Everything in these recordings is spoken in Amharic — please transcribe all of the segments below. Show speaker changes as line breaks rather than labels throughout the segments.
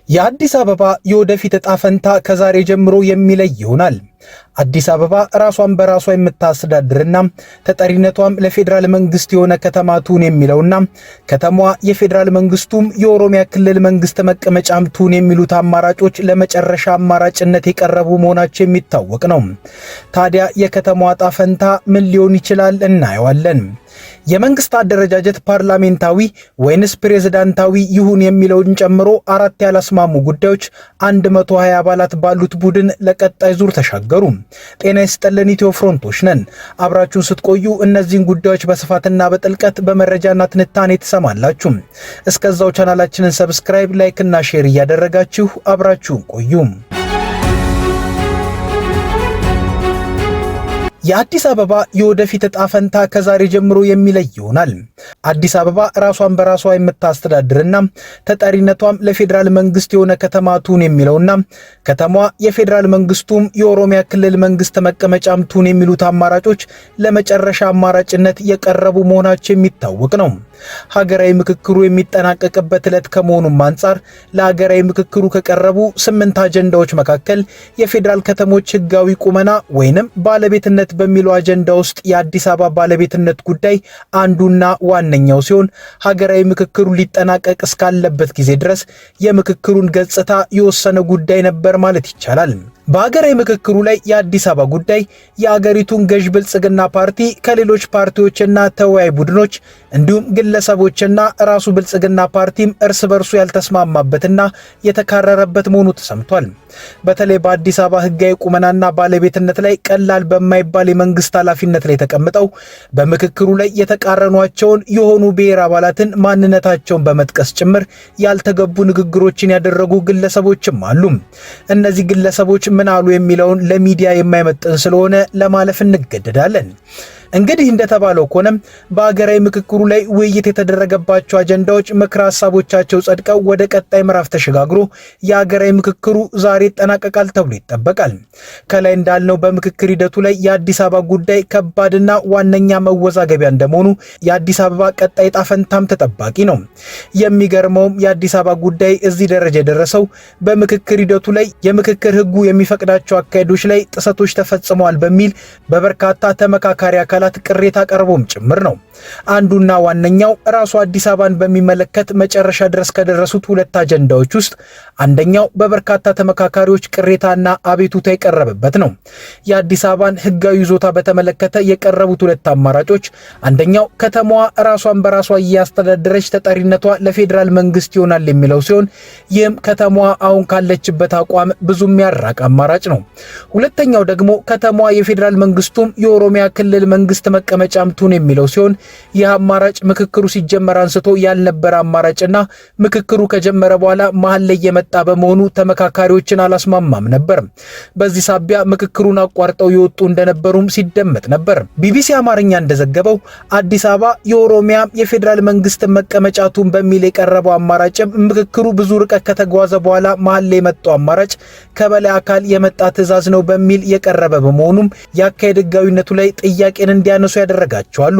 የአዲስ አበባ የወደፊት ዕጣ ፈንታ ከዛሬ ጀምሮ የሚለይ ይሆናል። አዲስ አበባ ራሷን በራሷ የምታስተዳድርና ተጠሪነቷም ለፌዴራል መንግስት የሆነ ከተማ ትሁን የሚለውና ከተማዋ የፌዴራል መንግስቱም የኦሮሚያ ክልል መንግስት መቀመጫም ትሁን የሚሉት አማራጮች ለመጨረሻ አማራጭነት የቀረቡ መሆናቸው የሚታወቅ ነው። ታዲያ የከተማዋ ዕጣ ፈንታ ምን ሊሆን ይችላል እናየዋለን። የመንግስት አደረጃጀት ፓርላሜንታዊ ወይንስ ፕሬዝዳንታዊ ይሁን የሚለውን ጨምሮ አራት ያላስማሙ ጉዳዮች 120 አባላት ባሉት ቡድን ለቀጣይ ዙር ተሻገሩ። ጤና ይስጥልን፣ ኢትዮ ፍሮንቶች ነን። አብራችሁን ስትቆዩ እነዚህን ጉዳዮች በስፋትና በጥልቀት በመረጃና ትንታኔ ትሰማላችሁ። እስከዛው ቻናላችንን ሰብስክራይብ፣ ላይክ እና ሼር እያደረጋችሁ አብራችሁን ቆዩ። የአዲስ አበባ የወደፊት ዕጣ ፈንታ ከዛሬ ጀምሮ የሚለይ ይሆናል። አዲስ አበባ ራሷን በራሷ የምታስተዳድርና ተጠሪነቷም ለፌዴራል መንግስት የሆነ ከተማ ትሁን የሚለውና ከተማዋ የፌዴራል መንግስቱም የኦሮሚያ ክልል መንግስት መቀመጫም ትሁን የሚሉት አማራጮች ለመጨረሻ አማራጭነት የቀረቡ መሆናቸው የሚታወቅ ነው። ሀገራዊ ምክክሩ የሚጠናቀቅበት ዕለት ከመሆኑም አንጻር ለሀገራዊ ምክክሩ ከቀረቡ 8 አጀንዳዎች መካከል የፌዴራል ከተሞች ህጋዊ ቁመና ወይንም ባለቤትነት በሚለው አጀንዳ ውስጥ የአዲስ አበባ ባለቤትነት ጉዳይ አንዱና ዋነኛው ሲሆን ሀገራዊ ምክክሩ ሊጠናቀቅ እስካለበት ጊዜ ድረስ የምክክሩን ገጽታ የወሰነ ጉዳይ ነበር ማለት ይቻላል። በሀገራዊ ምክክሩ ላይ የአዲስ አበባ ጉዳይ የአገሪቱን ገዥ ብልጽግና ፓርቲ ከሌሎች ፓርቲዎችና ተወያይ ቡድኖች እንዲሁም ግለሰቦችና ራሱ ብልጽግና ፓርቲም እርስ በርሱ ያልተስማማበትና የተካረረበት መሆኑ ተሰምቷል። በተለይ በአዲስ አበባ ህጋዊ ቁመናና ባለቤትነት ላይ ቀላል በማይባል የመንግስት ኃላፊነት ላይ ተቀምጠው በምክክሩ ላይ የተቃረኗቸውን የሆኑ ብሔር አባላትን ማንነታቸውን በመጥቀስ ጭምር ያልተገቡ ንግግሮችን ያደረጉ ግለሰቦችም አሉ። እነዚህ ግለሰቦች ምን አሉ የሚለውን ለሚዲያ የማይመጥን ስለሆነ ለማለፍ እንገደዳለን። እንግዲህ እንደተባለው ከሆነም በአገራዊ ምክክሩ ላይ ውይይት የተደረገባቸው አጀንዳዎች ምክረ ሐሳቦቻቸው ጸድቀው ወደ ቀጣይ ምዕራፍ ተሸጋግሮ የአገራዊ ምክክሩ ዛሬ ይጠናቀቃል ተብሎ ይጠበቃል። ከላይ እንዳልነው በምክክር ሂደቱ ላይ የአዲስ አበባ ጉዳይ ከባድና ዋነኛ መወዛገቢያ እንደመሆኑ የአዲስ አበባ ቀጣይ ዕጣ ፈንታም ተጠባቂ ነው። የሚገርመውም የአዲስ አበባ ጉዳይ እዚህ ደረጃ የደረሰው በምክክር ሂደቱ ላይ የምክክር ህጉ የሚፈቅዳቸው አካሄዶች ላይ ጥሰቶች ተፈጽመዋል በሚል በበርካታ ተመካካሪ ቅሬታ ቀርቦም ጭምር ነው። አንዱና ዋነኛው ራሱ አዲስ አበባን በሚመለከት መጨረሻ ድረስ ከደረሱት ሁለት አጀንዳዎች ውስጥ አንደኛው በበርካታ ተመካካሪዎች ቅሬታና አቤቱታ የቀረበበት ነው። የአዲስ አበባን ህጋዊ ይዞታ በተመለከተ የቀረቡት ሁለት አማራጮች አንደኛው ከተማዋ ራሷን በራሷ እያስተዳደረች ተጠሪነቷ ለፌዴራል መንግስት ይሆናል የሚለው ሲሆን ይህም ከተማዋ አሁን ካለችበት አቋም ብዙም ያራቅ አማራጭ ነው። ሁለተኛው ደግሞ ከተማዋ የፌዴራል መንግስቱም የኦሮሚያ ክልል መንግስት መቀመጫም ትሁን የሚለው ሲሆን ይህ አማራጭ ምክክሩ ሲጀመር አንስቶ ያልነበረ አማራጭና ምክክሩ ከጀመረ በኋላ መሀል ላይ የመጣ በመሆኑ ተመካካሪዎችን አላስማማም ነበር። በዚህ ሳቢያ ምክክሩን አቋርጠው የወጡ እንደነበሩም ሲደመጥ ነበር። ቢቢሲ አማርኛ እንደዘገበው አዲስ አበባ የኦሮሚያ የፌዴራል መንግስት መቀመጫ ትሁን በሚል የቀረበው አማራጭም ምክክሩ ብዙ ርቀት ከተጓዘ በኋላ መሀል ላይ የመጣው አማራጭ ከበላይ አካል የመጣ ትዕዛዝ ነው በሚል የቀረበ በመሆኑም ያካሄድ ህጋዊነቱ ላይ ጥያቄን እንዲያነሱ ያደረጋቸዋሉ።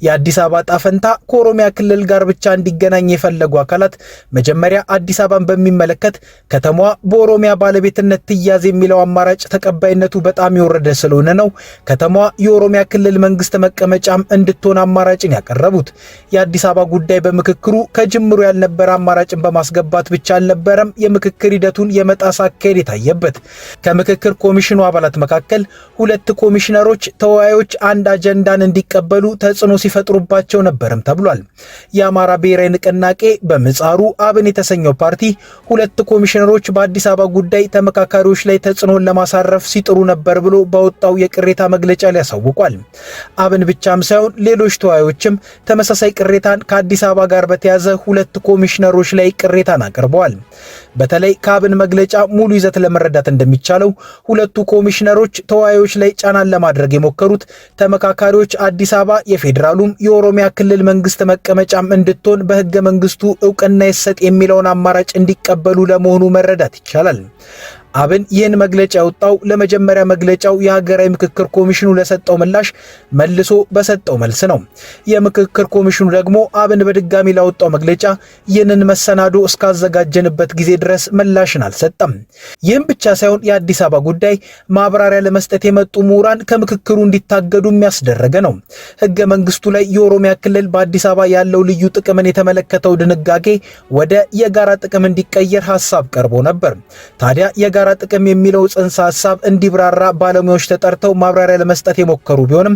የአዲስ አበባ ዕጣ ፈንታ ከኦሮሚያ ክልል ጋር ብቻ እንዲገናኝ የፈለጉ አካላት መጀመሪያ አዲስ አበባን በሚመለከት ከተማዋ በኦሮሚያ ባለቤትነት ትያዝ የሚለው አማራጭ ተቀባይነቱ በጣም የወረደ ስለሆነ ነው ከተማዋ የኦሮሚያ ክልል መንግስት መቀመጫም እንድትሆን አማራጭን ያቀረቡት። የአዲስ አበባ ጉዳይ በምክክሩ ከጅምሩ ያልነበረ አማራጭን በማስገባት ብቻ አልነበረም የምክክር ሂደቱን የመጣስ አካሄድ የታየበት። ከምክክር ኮሚሽኑ አባላት መካከል ሁለት ኮሚሽነሮች ተወያዮች አንድ አጀንዳን እንዲቀበሉ ተጽዕኖ ሲፈጥሩባቸው ነበርም ተብሏል። የአማራ ብሔራዊ ንቅናቄ በምህጻሩ አብን የተሰኘው ፓርቲ ሁለት ኮሚሽነሮች በአዲስ አበባ ጉዳይ ተመካካሪዎች ላይ ተጽዕኖን ለማሳረፍ ሲጥሩ ነበር ብሎ በወጣው የቅሬታ መግለጫ ላይ ያሳውቋል። አብን ብቻም ሳይሆን ሌሎች ተወያዮችም ተመሳሳይ ቅሬታን ከአዲስ አበባ ጋር በተያዘ ሁለት ኮሚሽነሮች ላይ ቅሬታን አቅርበዋል። በተለይ ከአብን መግለጫ ሙሉ ይዘት ለመረዳት እንደሚቻለው ሁለቱ ኮሚሽነሮች ተወያዮች ላይ ጫናን ለማድረግ የሞከሩት ተመካካሪዎች አዲስ አበባ የፌዴራሉም የኦሮሚያ ክልል መንግስት መቀመጫም እንድትሆን በህገ መንግስቱ እውቅና ይሰጥ የሚለውን አማራጭ እንዲቀበሉ ለመሆኑ መረዳት ይቻላል። አብን ይህን መግለጫ ያወጣው ለመጀመሪያ መግለጫው የሀገራዊ ምክክር ኮሚሽኑ ለሰጠው ምላሽ መልሶ በሰጠው መልስ ነው። የምክክር ኮሚሽኑ ደግሞ አብን በድጋሚ ላወጣው መግለጫ ይህንን መሰናዶ እስካዘጋጀንበት ጊዜ ድረስ ምላሽን አልሰጠም። ይህም ብቻ ሳይሆን የአዲስ አበባ ጉዳይ ማብራሪያ ለመስጠት የመጡ ምሁራን ከምክክሩ እንዲታገዱ የሚያስደረገ ነው። ህገ መንግስቱ ላይ የኦሮሚያ ክልል በአዲስ አበባ ያለው ልዩ ጥቅምን የተመለከተው ድንጋጌ ወደ የጋራ ጥቅም እንዲቀየር ሐሳብ ቀርቦ ነበር። ታዲያ የጋራ ጥቅም የሚለው ጽንሰ ሐሳብ እንዲብራራ ባለሙያዎች ተጠርተው ማብራሪያ ለመስጠት የሞከሩ ቢሆንም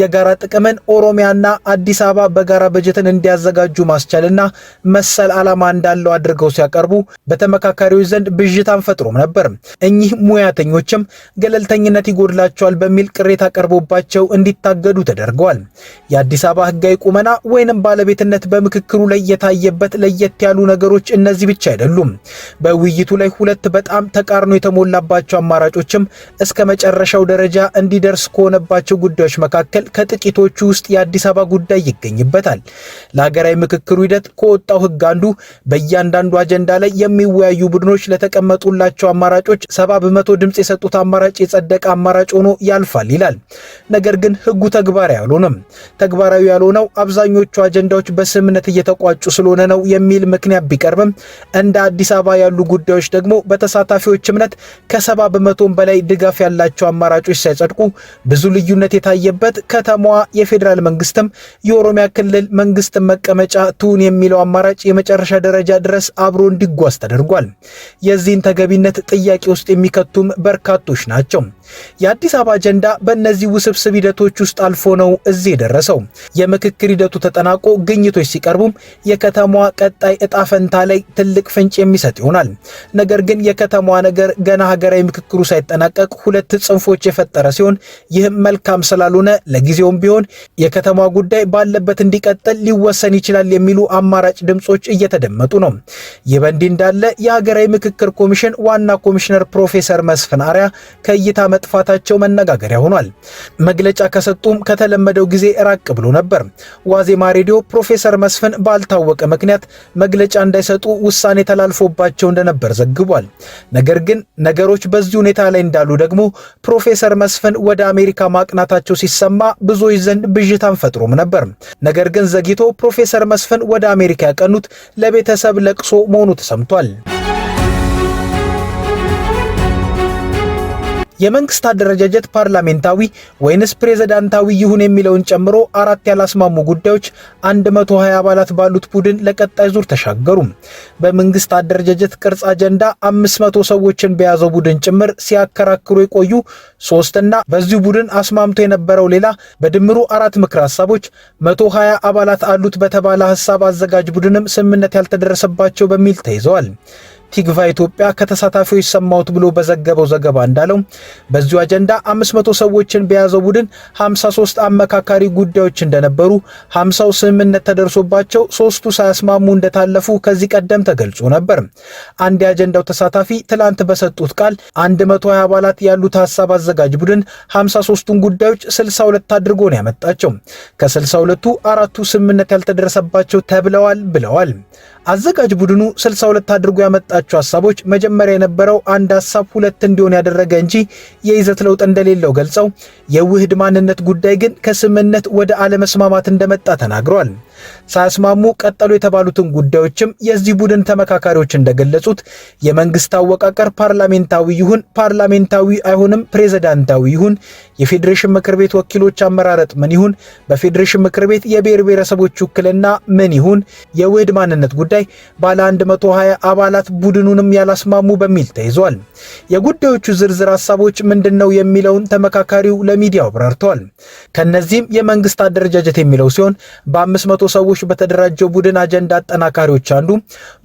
የጋራ ጥቅምን ኦሮሚያና አዲስ አበባ በጋራ በጀትን እንዲያዘጋጁ ማስቻልና መሰል ዓላማ እንዳለው አድርገው ሲያቀርቡ በተመካካሪዎች ዘንድ ብዥታን ፈጥሮም ነበር። እኚህ ሙያተኞችም ገለልተኝነት ይጎድላቸዋል በሚል ቅሬታ ቀርቦባቸው እንዲታገዱ ተደርገዋል። የአዲስ አበባ ህጋዊ ቁመና ወይንም ባለቤትነት በምክክሩ ላይ የታየበት ለየት ያሉ ነገሮች እነዚህ ብቻ አይደሉም። በውይይቱ ላይ ሁለት በጣም ተቃርኖ የተሞላባቸው አማራጮችም እስከ መጨረሻው ደረጃ እንዲደርስ ከሆነባቸው ጉዳዮች መካከል ከጥቂቶቹ ውስጥ የአዲስ አበባ ጉዳይ ይገኝበታል። ለሀገራዊ ምክክሩ ሂደት ከወጣው ህግ አንዱ በእያንዳንዱ አጀንዳ ላይ የሚወያዩ ቡድኖች ለተቀመጡላቸው አማራጮች 70% ድምጽ የሰጡት አማራጭ የጸደቀ አማራጭ ሆኖ ያልፋል ይላል። ነገር ግን ህጉ ተግባራዊ አልሆነም። ተግባራዊ ያልሆነው አብዛኞቹ አጀንዳዎች በስምምነት እየተቋጩ ስለሆነ ነው የሚል ምክንያት ቢቀርብም እንደ አዲስ አበባ ያሉ ጉዳዮች ደግሞ በተሳታፊዎች እምነት ከ70% በላይ ድጋፍ ያላቸው አማራጮች ሳይጸድቁ ብዙ ልዩነት የታየበት ከተማዋ የፌዴራል መንግስትም የኦሮሚያ ክልል መንግስት መቀመጫ ትሁን የሚለው አማራጭ የመጨረሻ ደረጃ ድረስ አብሮ እንዲጓዝ ተደርጓል። የዚህን ተገቢነት ጥያቄ ውስጥ የሚከቱም በርካቶች ናቸው። የአዲስ አበባ አጀንዳ በእነዚህ ውስብስብ ሂደቶች ውስጥ አልፎ ነው እዚህ የደረሰው። የምክክር ሂደቱ ተጠናቆ ግኝቶች ሲቀርቡም የከተማዋ ቀጣይ እጣ ፈንታ ላይ ትልቅ ፍንጭ የሚሰጥ ይሆናል። ነገር ግን የከተማዋ ነገር ገና ሀገራዊ ምክክሩ ሳይጠናቀቅ ሁለት ጽንፎች የፈጠረ ሲሆን ይህም መልካም ስላልሆነ ለጊዜውም ቢሆን የከተማዋ ጉዳይ ባለበት እንዲቀጥል ሊወሰን ይችላል የሚሉ አማራጭ ድምጾች እየተደመጡ ነው። ይህ በእንዲህ እንዳለ የሀገራዊ ምክክር ኮሚሽን ዋና ኮሚሽነር ፕሮፌሰር መስፍን አርአያ ከእይታ መጥፋታቸው መነጋገሪያ ሆኗል። መግለጫ ከሰጡም ከተለመደው ጊዜ ራቅ ብሎ ነበር። ዋዜማ ሬዲዮ ፕሮፌሰር መስፍን ባልታወቀ ምክንያት መግለጫ እንዳይሰጡ ውሳኔ ተላልፎባቸው እንደነበር ዘግቧል። ነገር ግን ነገሮች በዚህ ሁኔታ ላይ እንዳሉ ደግሞ ፕሮፌሰር መስፍን ወደ አሜሪካ ማቅናታቸው ሲሰማ ብዙዎች ዘንድ ብዥታን ፈጥሮም ነበር። ነገር ግን ዘግይቶ ፕሮፌሰር መስፍን ወደ አሜሪካ ያቀኑት ለቤተሰብ ለቅሶ መሆኑ ተሰምቷል። የመንግስት አደረጃጀት ፓርላሜንታዊ ወይንስ ፕሬዝዳንታዊ ይሁን የሚለውን ጨምሮ 4 ያላስማሙ ጉዳዮች 120 አባላት ባሉት ቡድን ለቀጣይ ዙር ተሻገሩ። በመንግስት አደረጃጀት ቅርጽ አጀንዳ 500 ሰዎችን በያዘው ቡድን ጭምር ሲያከራክሩ የቆዩ 3 እና በዚሁ ቡድን አስማምቶ የነበረው ሌላ በድምሩ 4 ምክር ሐሳቦች 120 አባላት አሉት በተባለ ሐሳብ አዘጋጅ ቡድንም ስምምነት ያልተደረሰባቸው በሚል ተይዘዋል። ቲግቫ ኢትዮጵያ ከተሳታፊዎች ሰማሁት ብሎ በዘገበው ዘገባ እንዳለው በዚሁ አጀንዳ 500 ሰዎችን በያዘው ቡድን 53 አመካካሪ ጉዳዮች እንደነበሩ 50ው ስምምነት ተደርሶባቸው 3ቱ ሳያስማሙ እንደታለፉ ከዚህ ቀደም ተገልጾ ነበር። አንድ የአጀንዳው ተሳታፊ ትላንት በሰጡት ቃል 120 አባላት ያሉት ሐሳብ አዘጋጅ ቡድን 53ቱን ጉዳዮች 62 አድርጎ ነው ያመጣቸው። ከ62ቱ 4ቱ ስምምነት ያልተደረሰባቸው ተብለዋል ብለዋል። አዘጋጅ ቡድኑ 62 አድርጎ ያመጣቸው ሐሳቦች መጀመሪያ የነበረው አንድ ሐሳብ 2 እንዲሆን ያደረገ እንጂ የይዘት ለውጥ እንደሌለው ገልጸው የውህድ ማንነት ጉዳይ ግን ከስምምነት ወደ አለመስማማት እንደመጣ ተናግረዋል። ሳያስማሙ ቀጠሉ የተባሉትን ጉዳዮችም የዚህ ቡድን ተመካካሪዎች እንደገለጹት የመንግስት አወቃቀር ፓርላሜንታዊ ይሁን ፓርላሜንታዊ አይሆንም፣ ፕሬዝዳንታዊ ይሁን፣ የፌዴሬሽን ምክር ቤት ወኪሎች አመራረጥ ምን ይሁን፣ በፌዴሬሽን ምክር ቤት የብሔር ብሔረሰቦች ውክልና ምን ይሁን፣ የውህድ ማንነት ጉዳይ ባለ 120 አባላት ቡድኑንም ያላስማሙ በሚል ተይዟል። የጉዳዮቹ ዝርዝር ሐሳቦች ምንድነው የሚለውን ተመካካሪው ለሚዲያው አብራርተዋል። ከነዚህም የመንግስት አደረጃጀት የሚለው ሲሆን በ500 ሰዎች በተደራጀው ቡድን አጀንዳ አጠናካሪዎች አንዱ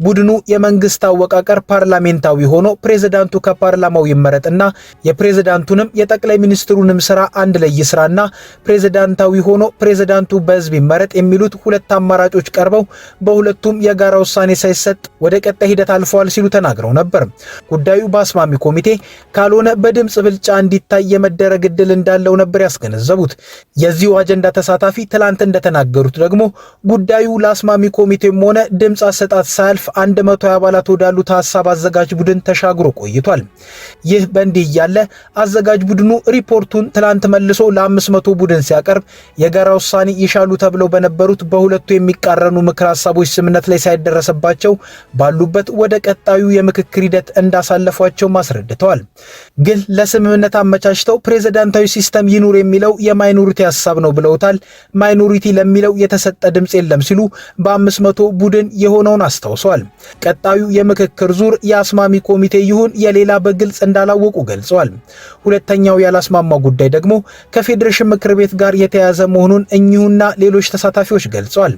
ቡድኑ የመንግስት አወቃቀር ፓርላሜንታዊ ሆኖ ፕሬዝዳንቱ ከፓርላማው ይመረጥና የፕሬዝዳንቱንም የጠቅላይ ሚኒስትሩንም ስራ አንድ ላይ ይስራና ፕሬዝዳንታዊ ሆኖ ፕሬዝዳንቱ በህዝብ ይመረጥ የሚሉት ሁለት አማራጮች ቀርበው በሁለቱም የጋራ ውሳኔ ሳይሰጥ ወደ ቀጣይ ሂደት አልፈዋል ሲሉ ሲሉ ተናግረው ነበር። ጉዳዩ በአስማሚ ኮሚቴ ካልሆነ በድምጽ ብልጫ እንዲታይ የመደረግ እድል እንዳለው ነበር ያስገነዘቡት። የዚሁ አጀንዳ ተሳታፊ ትላንት እንደተናገሩት ደግሞ ጉዳዩ ለአስማሚ ኮሚቴም ሆነ ድምጽ አሰጣጥ ሳያልፍ 120 አባላት ወዳሉት ሐሳብ አዘጋጅ ቡድን ተሻግሮ ቆይቷል። ይህ በእንዲህ እያለ አዘጋጅ ቡድኑ ሪፖርቱን ትላንት መልሶ ለ500 ቡድን ሲያቀርብ የጋራ ውሳኔ ይሻሉ ተብለው በነበሩት በሁለቱ የሚቃረኑ ምክር ሐሳቦች ስምነት ላይ ሳይደረሰባቸው ባሉበት ወደ ቀጣዩ የምክክር ሂደት እንዳሳለፏቸው አስረድተዋል። ግን ለስምምነት አመቻችተው ፕሬዝዳንታዊ ሲስተም ይኑር የሚለው የማይኖሪቲ ሐሳብ ነው ብለውታል። ማይኖሪቲ ለሚለው የተሰጠ ድምጽ የለም ሲሉ በ500 ቡድን የሆነውን አስታውሰዋል። ቀጣዩ የምክክር ዙር የአስማሚ ኮሚቴ ይሁን የሌላ በግልጽ እንዳላወቁ ገልጸዋል። ሁለተኛው ያላስማማው ጉዳይ ደግሞ ከፌዴሬሽን ምክር ቤት ጋር የተያያዘ መሆኑን እኚሁና ሌሎች ተሳታፊዎች ገልጸዋል።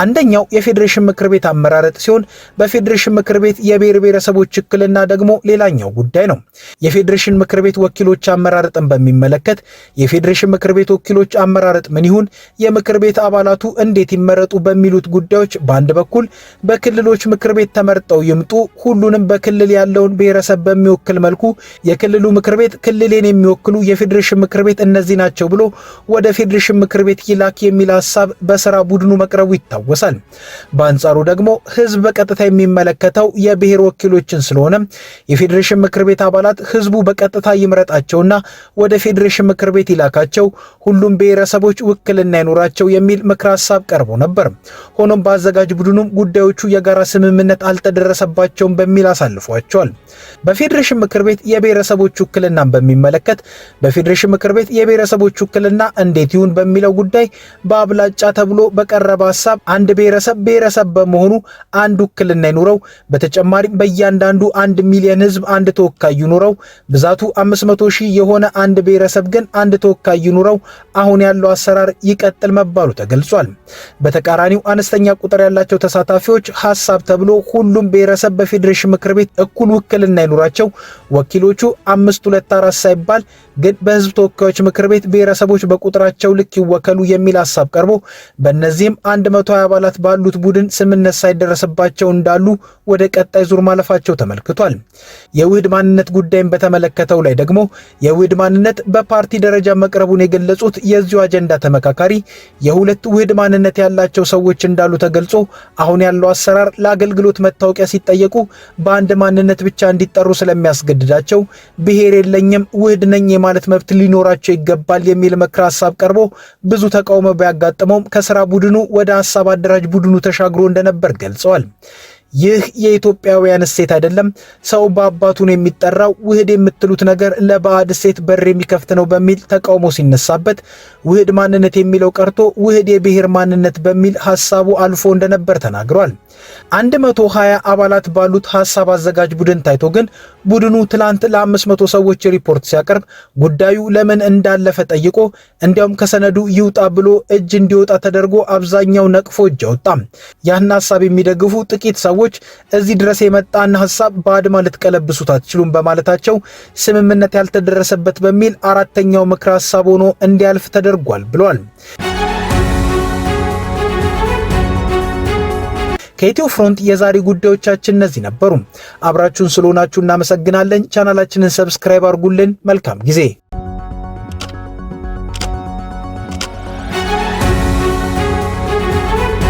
አንደኛው የፌዴሬሽን ምክር ቤት አመራረጥ ሲሆን በፌዴሬሽን ምክር ቤት የብሔር ብሔረሰቦች ውክልና ደግሞ ሌላኛው ጉዳይ ነው። የፌዴሬሽን ምክር ቤት ወኪሎች አመራረጥን በሚመለከት የፌዴሬሽን ምክር ቤት ወኪሎች አመራረጥ ምን ይሁን፣ የምክር ቤት አባላቱ እንዴት ይመረጡ በሚሉት ጉዳዮች በአንድ በኩል በክልሎች ምክር ቤት ተመርጠው ይምጡ፣ ሁሉንም በክልል ያለውን ብሔረሰብ በሚወክል መልኩ የክልሉ ምክር ቤት ክልሌን የሚወክሉ የፌዴሬሽን ምክር ቤት እነዚህ ናቸው ብሎ ወደ ፌዴሬሽን ምክር ቤት ይላክ የሚል ሐሳብ በስራ ቡድኑ መቅረቡ ይታወሳል። በአንጻሩ ደግሞ ህዝብ በቀጥታ የሚመለከተው የብሔር ወኪሎችን ስለሆነ የፌዴሬሽን ምክር ቤት አባላት ህዝቡ በቀጥታ ይምረጣቸውና ወደ ፌዴሬሽን ምክር ቤት ይላካቸው፣ ሁሉም ብሔረሰቦች ውክልና ይኖራቸው የሚል ምክር ሐሳብ ቀርቦ ነበር። ሆኖም በአዘጋጅ ቡድኑም ጉዳዮቹ የጋራ ስምምነት አልተደረሰባቸውም በሚል አሳልፏቸዋል። በፌዴሬሽን ምክር ቤት የብሔረሰቦች ውክልናን በሚመለከት በፌዴሬሽን ምክር ቤት የብሔረሰቦች ውክልና እንዴት ይሁን በሚለው ጉዳይ በአብላጫ ተብሎ በቀረበ ሐሳብ አንድ ብሔረሰብ በመሆኑ አንድ ውክልና ይኖረው፣ በተጨማሪም በእያንዳንዱ 1 ሚሊዮን ህዝብ አንድ ተወካይ ይኖረው፣ ብዛቱ 500 ሺህ የሆነ አንድ ብሔረሰብ ግን አንድ ተወካይ ይኖረው፣ አሁን ያለው አሰራር ይቀጥል መባሉ ተገልጿል። በተቃራኒው አነስተኛ ቁጥር ያላቸው ተሳታፊዎች ሐሳብ ተብሎ ሁሉም ብሔረሰብ በፌዴሬሽን ምክር ቤት እኩል ውክልና ይኖራቸው፣ ወኪሎቹ 5-2-4 ሳይባል ግን በህዝብ ተወካዮች ምክር ቤት ብሔረሰቦች በቁጥራቸው ልክ ይወከሉ የሚል ሐሳብ ቀርቦ በእነዚህም 120 አባላት ባሉት ቡድን ስምምነት ሳይደረስባቸው እንዳሉ ወደ ቀጣይ ዙር ማለፋቸው ተመልክቷል። የውህድ ማንነት ጉዳይን በተመለከተው ላይ ደግሞ የውህድ ማንነት በፓርቲ ደረጃ መቅረቡን የገለጹት የዚሁ አጀንዳ ተመካካሪ የሁለት ውህድ ማንነት ያላቸው ሰዎች እንዳሉ ተገልጾ አሁን ያለው አሰራር ለአገልግሎት መታወቂያ ሲጠየቁ በአንድ ማንነት ብቻ እንዲጠሩ ስለሚያስገድዳቸው ብሔር የለኝም ውህድ ነኝ የማለት መብት ሊኖራቸው ይገባል የሚል ምክር ሐሳብ ቀርቦ ብዙ ተቃውሞ ቢያጋጥመውም ከስራ ቡድኑ ወደ ሐሳብ አደራጅ ቡድኑ ተሻግሮ እንደነበር ገልጸዋል። ይህ የኢትዮጵያውያን እሴት አይደለም፣ ሰው በአባቱ ነው የሚጠራው፣ ውህድ የምትሉት ነገር ለባዕድ እሴት በር የሚከፍት ነው በሚል ተቃውሞ ሲነሳበት ውህድ ማንነት የሚለው ቀርቶ ውህድ የብሔር ማንነት በሚል ሐሳቡ አልፎ እንደነበር ተናግሯል። 120 አባላት ባሉት ሐሳብ አዘጋጅ ቡድን ታይቶ ግን ቡድኑ ትላንት ለ500 ሰዎች ሪፖርት ሲያቀርብ ጉዳዩ ለምን እንዳለፈ ጠይቆ እንዲያውም ከሰነዱ ይውጣ ብሎ እጅ እንዲወጣ ተደርጎ አብዛኛው ነቅፎ እጅ አወጣ። ያን ሐሳብ የሚደግፉ ጥቂት ሰዎች እዚህ ድረስ የመጣን ሐሳብ በአድማ ልትቀለብሱት አትችሉም በማለታቸው ስምምነት ያልተደረሰበት በሚል አራተኛው ምክር ሐሳብ ሆኖ እንዲያልፍ ተደርጓል ብሏል። ከኢትዮ ፍሮንት የዛሬ ጉዳዮቻችን እነዚህ ነበሩ። አብራችሁን ስለሆናችሁ እናመሰግናለን። ቻናላችንን ሰብስክራይብ አድርጉልን። መልካም ጊዜ